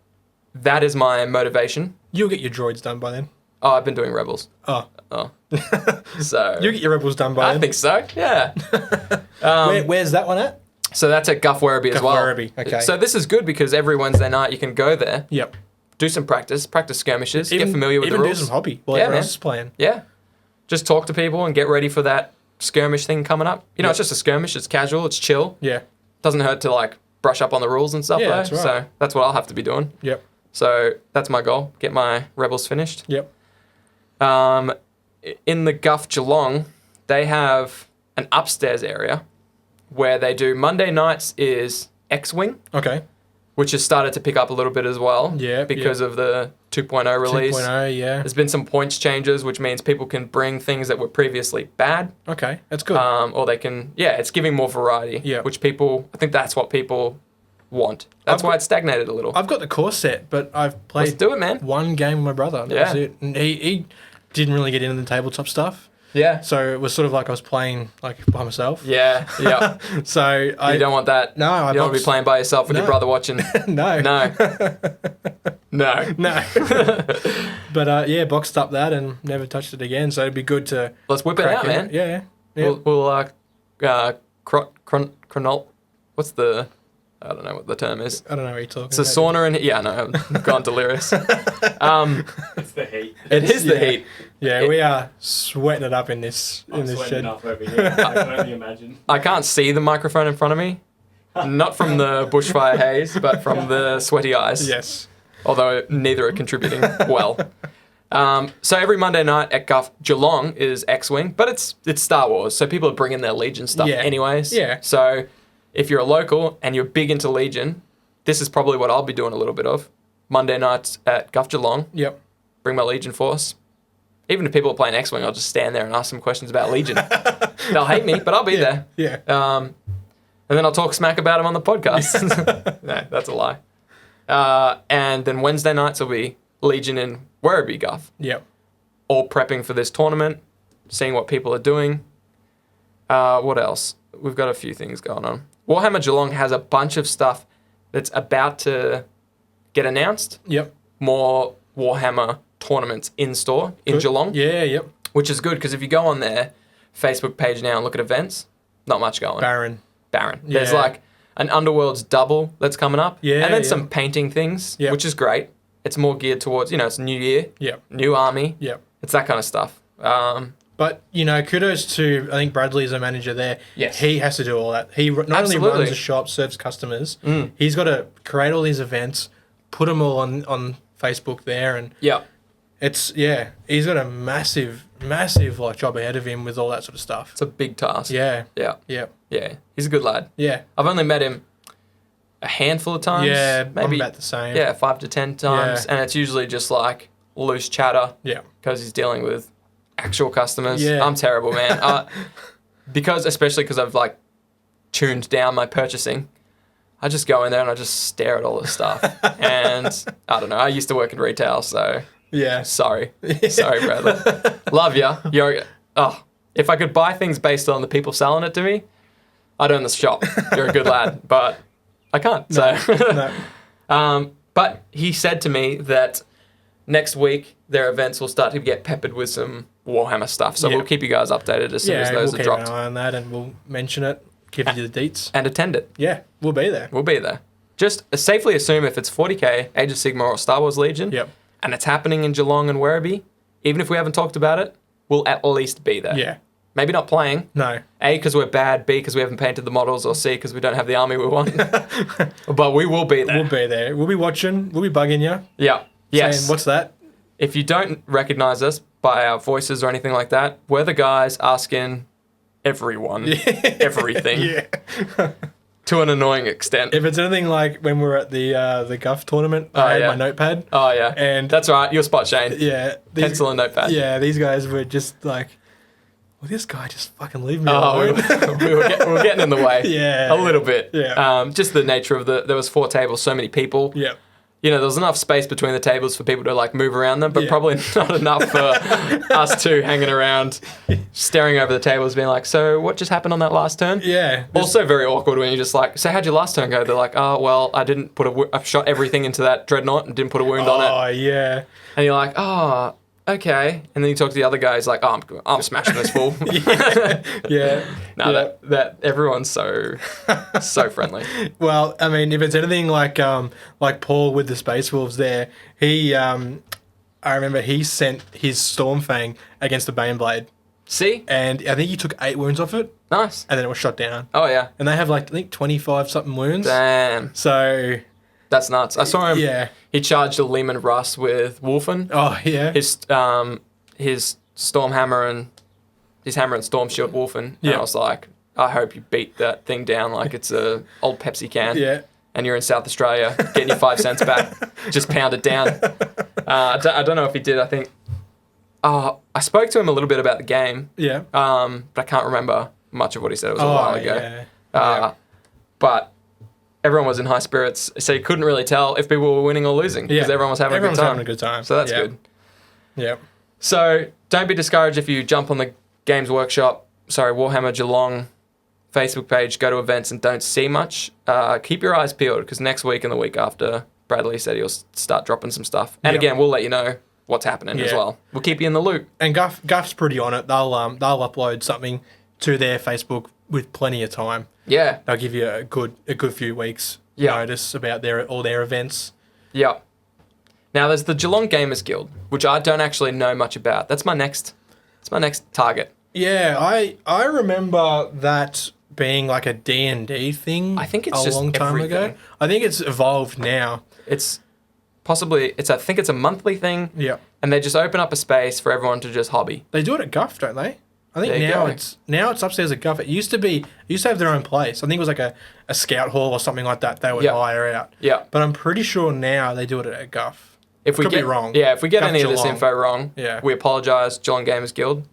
that is my motivation. You'll get your droids done by then. Oh, I've been doing Rebels. Oh. Oh. So You'll get your rebels done by I then. think so, yeah. Where's that one at? So that's at Guff Werribee as Guff well. Werribee, okay. So this is good because every Wednesday night you can go there, Yep. do some practice skirmishes, get familiar with the even rules. do some hobby while Yeah, everyone man. else is playing. Yeah. Just talk to people and get ready for that skirmish thing coming up. Yep. It's just a skirmish. It's casual. It's chill. Yeah. Doesn't hurt to brush up on the rules and stuff Yeah, though. that's right. So that's what I'll have to be doing. Yep. So that's my goal. Get my Rebels finished. Yep. In the Guff Geelong, they have an upstairs area where they do Monday nights is X-Wing, Okay. which has started to pick up a little bit as well. Yeah, Because of the 2.0 release. 2.0, yeah. There's been some points changes, which means people can bring things that were previously bad. Okay, that's good. Or they can, it's giving more variety. Yeah. Which I think that's what people want. That's I've why it's stagnated a little. I've got the core set, but I've Let's played do it, man. one game with my brother. And Yeah. That was it. And he didn't really get into the tabletop stuff. Yeah. So it was sort of like I was playing by myself. Yeah. Yeah. So I You don't want that. No, I You don't want to be boxed- playing by yourself with your No. brother watching. no. No. No. No. But boxed up that and never touched it again. So it'd be good to Let's whip it crack out, in. man. Yeah. Yeah. Chronol. What's the? I don't know what the term is. I don't know what you're talking It's a about. sauna and yeah, no, I've gone delirious. It's the heat. It is the Yeah. heat. Yeah, we are sweating it up in this I'm shed. sweating enough over here. I can only imagine. I can't see the microphone in front of me, not from the bushfire haze, but from the sweaty eyes. Yes. Although neither are contributing well. So every Monday night at Guff Geelong is X-Wing, but it's Star Wars, so people are bringing their Legion stuff Yeah. anyways. Yeah. So if you're a local and you're big into Legion, this is probably what I'll be doing a little bit of. Monday nights at Guff Geelong, Yep. bring my Legion force. Even if people are playing X-Wing, I'll just stand there and ask them questions about Legion. They'll hate me, but I'll be there. Yeah. And then I'll talk smack about him on the podcast. No, that's a lie. And then Wednesday nights will be Legion in Werribee Guff. Yep. All prepping for this tournament, seeing what people are doing. What else? We've got a few things going on. Warhammer Geelong has a bunch of stuff that's about to get announced. Yep. More Warhammer tournaments in store in Good. Geelong, Yeah, yep. which is good because if you go on their Facebook page now and look at events, not much going. Barren. There's Yeah. like an Underworlds double that's coming up. Yeah, And then yeah. some painting things, Yep. which is great. It's more geared towards, it's New Year, Yep. new army. Yep. It's that kind of stuff. But, kudos to, I think Bradley's a manager there. Yes. He has to do all that. He not only Absolutely. runs a shop, serves customers, Mm. he's got to create all these events, put them all on Facebook there. And Yeah. he's got a massive like job ahead of him with all that sort of stuff. It's a big task. Yeah. Yeah. Yeah. Yeah. He's a good lad. Yeah. I've only met him a handful of times. Yeah. Maybe I'm about the same. 5 to 10 times. Yeah. And it's usually just like loose chatter Yeah. because he's dealing with actual customers. Yeah. I'm terrible, man. Especially because I've like tuned down my purchasing. I just go in there and I just stare at all this stuff. And I don't know. I used to work in retail, so Yeah. sorry. Sorry, Bradley. Love ya. If I could buy things based on the people selling it to me, I'd own the shop. You're a good lad. But I can't. So No. but he said to me that next week their events will start to get peppered with some Warhammer stuff. So Yeah. we'll keep you guys updated as soon as Yeah, those we'll are keep dropped. an eye on that and we'll mention it, give you the deets. And attend it. Yeah, we'll be there. We'll be there. Just safely assume if it's 40k, Age of Sigmar or Star Wars Legion, Yep. and it's happening in Geelong and Werribee, even if we haven't talked about it, we'll at least be there. Yeah. Maybe not playing. No. A, because we're bad. B, because we haven't painted the models. Or C, because we don't have the army we want. But we will be there. We'll be there. We'll be watching. We'll be bugging you. Yeah. Yes. Saying, what's that? If you don't recognize us by our voices or anything like that, we're the guys asking everyone everything Yeah. to an annoying extent. If it's anything like when we were at the Guff tournament, I had yeah. my notepad. Oh, yeah. And That's right. You'll spot Shane. yeah, Pencil and notepad. Yeah, these guys were just like, will this guy just fucking leave me Oh, alone? we were getting in the way. Yeah. A little bit. Yeah. Just the nature of there was 4 tables, so many people. Yeah. There was enough space between the tables for people to like move around them, but Yeah. probably not enough for us two hanging around, staring over the tables, being like, "So what just happened on that last turn?" Yeah. Also very awkward when you're just like, "So how'd your last turn go?" They're like, "Oh well, I didn't put I shot everything into that dreadnought and didn't put a wound on it." Oh, yeah. And you're like, "Oh, okay." And then you talk to the other guy, he's like, "Oh, I'm smashing this fool." Yeah. No, Yeah. that everyone's so friendly. Well, I mean, if it's anything like Paul with the Space Wolves there, he I remember he sent his Stormfang against the Baneblade, See, and I think he took 8 wounds off it, nice. and then it was shot down. Oh yeah, And they have like I think 25 something wounds. damn, So that's nuts. I saw him. yeah. He charged a Lehman Russ with Wolfen. Oh yeah. His Stormhammer and his Hammer and Storm Shield Wolfen. And Yeah. I was like, I hope you beat that thing down like it's a old Pepsi can. Yeah. And you're in South Australia, getting your 5 cents back. Just pound it down. I don't know if he did. I think. I spoke to him a little bit about the game, Yeah. but I can't remember much of what he said. It was a while ago. Yeah. But everyone was in high spirits, so you couldn't really tell if people were winning or losing because Yeah. everyone was having Everyone's a good time. having a good time. So that's Yeah. good. Yeah. So don't be discouraged if you jump on the Warhammer Geelong Facebook page, go to events and don't see much. Keep your eyes peeled because next week and the week after, Bradley said he'll start dropping some stuff. And Yep. again, we'll let you know what's happening as Yeah. well. We'll keep you in the loop. And Guff's pretty on it. They'll upload something to their Facebook with plenty of time. Yeah. They'll give you a good few weeks Yeah. notice about all their events. Yeah. Now there's the Geelong Gamers Guild, which I don't actually know much about. That's my next target. Yeah, I remember that being like a D&D thing. I think it's a just long time ago. everything. I think it's evolved now. It's possibly I think it's a monthly thing, Yeah, and they just open up a space for everyone to just hobby. they do it at Guff, don't they? I think There you now go. it's upstairs at Guff. It used to have their own place. I think it was like a scout hall or something like that. They would Yeah. hire out. Yeah. But I'm pretty sure now they do it at Guff. If we Could get be wrong. Yeah, if we get Guff any of this Geelong. info wrong, Yeah. we apologise, Geelong Gamers Guild.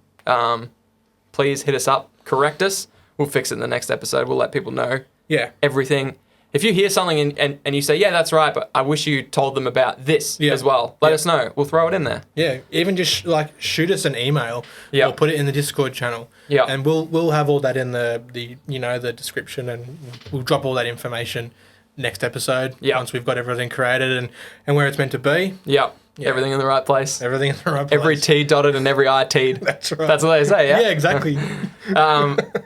Please hit us up, correct us. We'll fix it in the next episode. We'll let people know Yeah. everything. If you hear something and you say, yeah, that's right, but I wish you told them about this Yeah. as well, let Yeah. us know. We'll throw it in there. Yeah, even just shoot us an email Yeah. or put it in the Discord channel. Yeah. And we'll have all that in the description, and we'll drop all that information next episode. Yeah. Once we've got everything created and where it's meant to be. Yep. Yeah. Everything in the right place. Everything in the right place. Every T dotted and every I T'd. That's right. That's what they say, yeah? Yeah, exactly.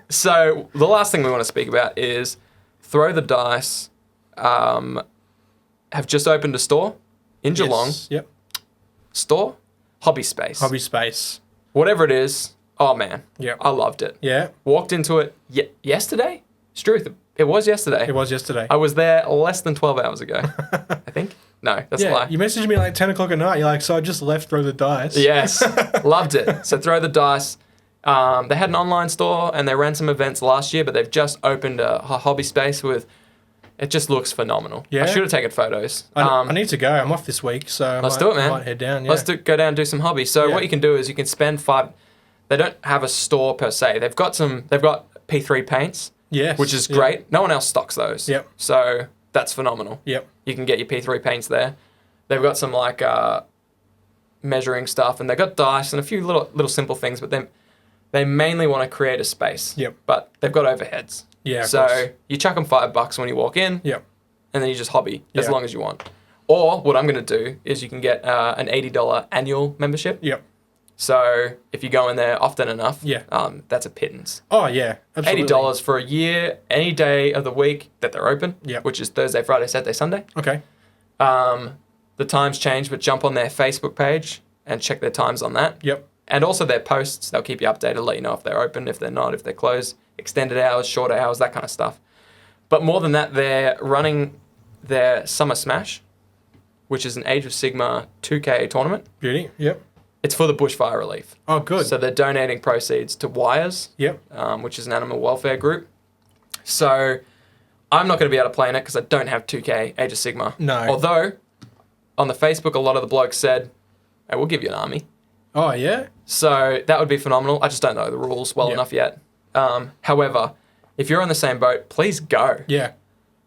So the last thing we want to speak about is Throw the Dice have just opened a store in Geelong. Yes. Yep. Store? Hobby Space. Hobby space. Whatever it is. Oh, man. Yep. I loved it. Yeah. Walked into it yesterday? It's truth. It was yesterday. It was yesterday. I was there less than 12 hours ago, I think. No, that's a Yeah, lie. you messaged me like 10 o'clock at night. You're like, so I just left Throw the Dice. Yes, loved it. So Throw the Dice. They had an online store and they ran some events last year, but they've just opened a hobby space with. It just looks phenomenal. Yeah. I should have taken photos. I need to go. I'm off this week, so Let's do it, man. I might head down. Yeah. Let's go down and do some hobby. So Yeah. what you can do is you can spend $5. They don't have a store per se. They've got P3 paints, Yes. which is Yep. great. No one else stocks those. Yep. So that's phenomenal. Yep. You can get your P3 paints there. They've got some like measuring stuff, and they've got dice and a few little simple things. But they mainly want to create a space. Yep. But they've got overheads. Yeah. Of So course. you chuck them $5 when you walk in, Yep. and then you just hobby as Yeah. long as you want. Or what I'm going to do is you can get an $80 annual membership. Yep. So if you go in there often enough, Yeah. that's a pittance. Oh yeah. Absolutely. $80 for a year, any day of the week that they're open, Yep. which is Thursday, Friday, Saturday, Sunday. Okay. The times change, but jump on their Facebook page and check their times on that. Yep. And also their posts. They'll keep you updated, let you know if they're open, if they're not, if they're closed, extended hours, shorter hours, that kind of stuff. But more than that, they're running their Summer Smash, which is an Age of Sigma 2K tournament. Beauty. Yep. It's for the bushfire relief. Oh, good. So they're donating proceeds to Wires, Yep. which is an animal welfare group. So I'm not going to be able to play in it because I don't have 2K Age of Sigma. No. Although, on the Facebook, a lot of the blokes said, hey, we'll give you an army. Oh yeah. So that would be phenomenal. I just don't know the rules well Yep. enough yet. However, if you're on the same boat, please go. Yeah.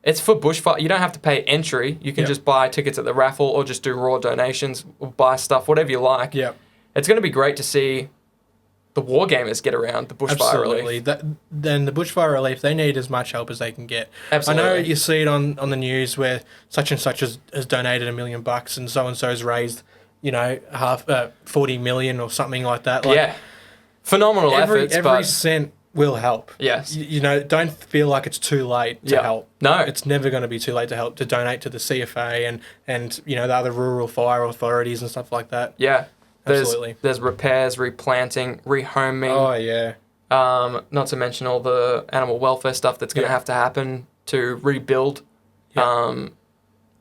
It's for bushfire. You don't have to pay entry. You can Yep. just buy tickets at the raffle or just do raw donations or buy stuff, whatever you like. Yep. It's going to be great to see the war gamers get around the bushfire Absolutely. relief. Then the bushfire relief, they need as much help as they can get. Absolutely. I know you see it on the news where such and such has donated $1 million and so's raised, 40 million or something like that. Like, Yeah. Phenomenal every efforts, but cent will help. yes. Don't feel like it's too late to Yeah. help. No. It's never going to be too late to help, to donate to the CFA and the other rural fire authorities and stuff like that. Yeah. Absolutely. There's repairs, replanting, rehoming. Oh yeah. Not to mention all the animal welfare stuff that's going to Yeah. have to happen to rebuild. Yeah.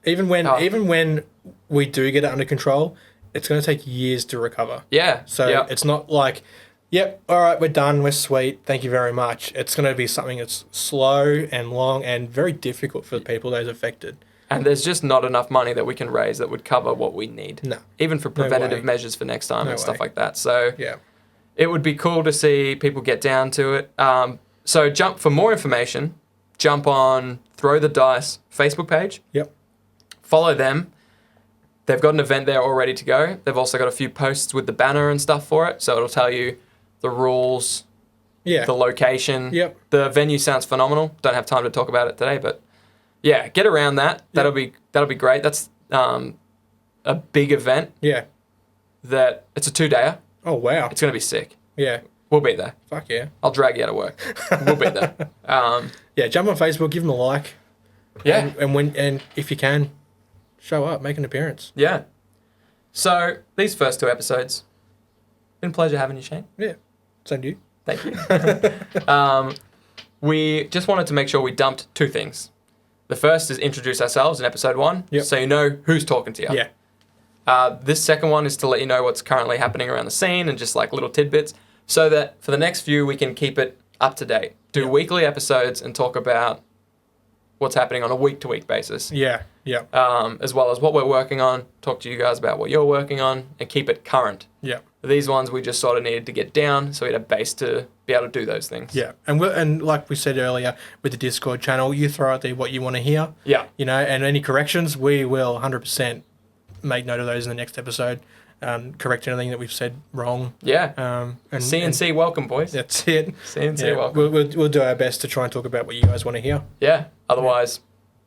Even when we do get it under control, it's going to take years to recover. Yeah. So yeah. it's not like, yep, all right, we're done, we're sweet, thank you very much. It's going to be something that's slow and long and very difficult for the people those affected. And there's just not enough money that we can raise that would cover what we need. No. Even for way. preventative measures for next time No and stuff way. like that. So Yeah. it would be cool to see people get down to it. So jump for more information. Jump on Throw the Dice Facebook page. Yep. Follow them. They've got an event there all ready to go. They've also got a few posts with the banner and stuff for it. So it'll tell you the rules, Yeah. the location. Yep. The venue sounds phenomenal. Don't have time to talk about it today, but yeah, get around that. That'll be great. That's a big event Yeah. that it's a 2-dayer. Oh wow. It's going to be sick. Yeah. We'll be there. Fuck yeah. I'll drag you out of work. We'll be there. Yeah. Jump on Facebook, give them a like, Yeah. and if you can, show up, make an appearance. Yeah. So these first 2 episodes, been a pleasure having you, Shane. Yeah. Same to you. Thank you. We just wanted to make sure we dumped 2 things. The first is introduce ourselves in episode 1, Yep. so you know who's talking to you. Yeah. This second one is to let you know what's currently happening around the scene and just like little tidbits, so that for the next few we can keep it up to date. Do Yep. weekly episodes and talk about what's happening on a week-to-week basis. Yeah. Yeah. As well as what we're working on, talk to you guys about what you're working on, and keep it current. Yeah. These ones we just sort of needed to get down, so we had a base to be able to do those things. Yeah. And like we said earlier with the Discord channel, you throw out there what you want to hear. Yeah. And any corrections, we will 100% make note of those in the next episode. Correct anything that we've said wrong. Yeah. And CNC welcome, boys. that's it. CNC Yeah, welcome. we'll do our best to try and talk about what you guys want to hear. Yeah. Otherwise,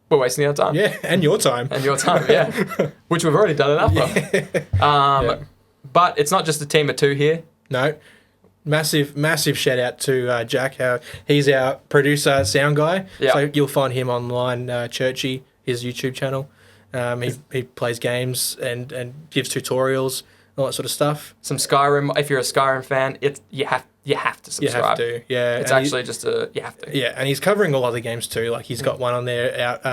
we're wasting our time. Yeah, and your time. And your time, yeah. Which we've already done enough of. But it's not just a team of two here. No. Massive shout out to Jack. He's our producer, sound guy. Yeah. So you'll find him online, Churchy, his YouTube channel. He plays games and gives tutorials, all that sort of stuff. Some Skyrim. If you're a Skyrim fan, you have to subscribe. You have to, yeah. It's And actually just you have to. yeah, and he's covering all other games too. Like he's got one on there out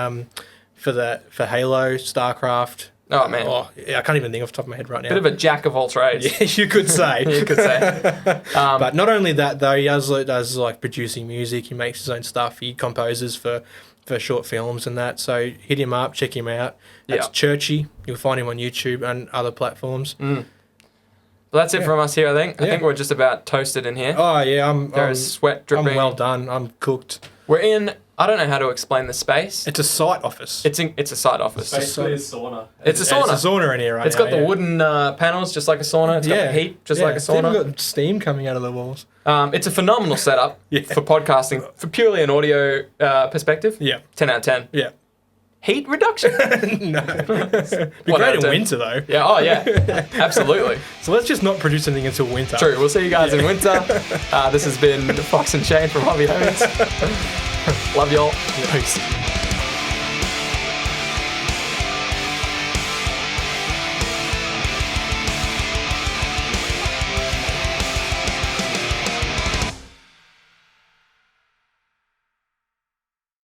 for Halo, StarCraft. Oh man, I can't even think off the top of my head right now. bit of a jack of all trades. Yeah, you could say. You could say. But not only that though, he does like producing music. He makes his own stuff. He composes for short films and that. So hit him up, check him out. That's Churchy. You'll find him on YouTube and other platforms. Well, that's it from us here. I think we're just about toasted in here. Oh yeah, There's sweat dripping. I'm well done. I'm cooked. We're in. I don't know how to explain the space. It's a site office. It's a side office. Basically a sauna. It's a sauna. It's a sauna in here right It's now. got the wooden panels just like a sauna. It's got the heat just like a It's even sauna. got steam coming out of the walls. It's a phenomenal setup for podcasting, for purely an audio perspective. Yeah. 10 out of 10. Yeah. Heat reduction? No. Be One out great of in 10. winter though. Yeah, oh yeah. Absolutely. So let's just not produce anything until winter. True. We'll see you guys in winter. This has been Fox and Shane from Hobby Homies. Love y'all. Peace.